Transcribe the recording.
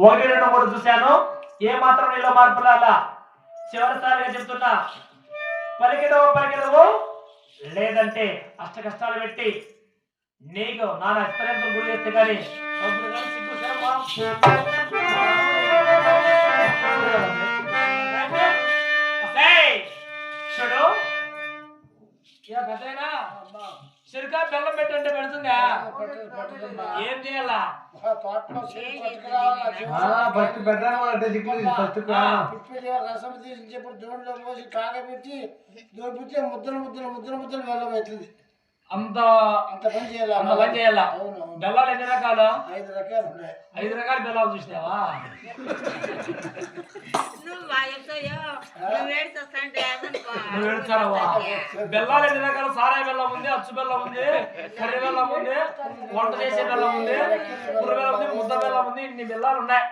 ఒకటి రెండు మూడు చూశాను, ఏ మాత్రం నీలో మార్పు రాలా. చివరిసారిగా చెప్తున్నా, పలికిదవు లేదంటే అష్ట కష్టాలు పెట్టి నీకు నాన్న ఎక్స్పీరియన్స్ గురి చేస్తే కానీ చూడు సిరికా బెల్లం పెట్టంటే పెడుతుందా? ఏం చేయాలా? రసం తీసి దోణిలో పోసి కాగబెట్టి దోడిపితే ముద్దలు ముద్దలు ముద్దలు ముద్దలు బెల్లం అవుతుంది. అంత అంత పని చేయాలి. అంత పని చేయాలా? బెల్లాలు ఎన్ని రకాలు? 5 రకాలు ఉన్నాయి. 5 రకాల బెల్లాలు చూసినావా? నువ్వు ఏడుస్తావా? బెల్లాలు ఎన్ని రకాలు? సారాయి బెల్లం ఉంది, అచ్చు బెల్లం ఉంది, కర్రీ బెల్లం ఉంది, వంట చేసే బెల్లం ఉంది, కూర బెల్లం ఉంది, ముద్ద బెల్లం ఉంది. ఇన్ని బెల్లాలు ఉన్నాయి.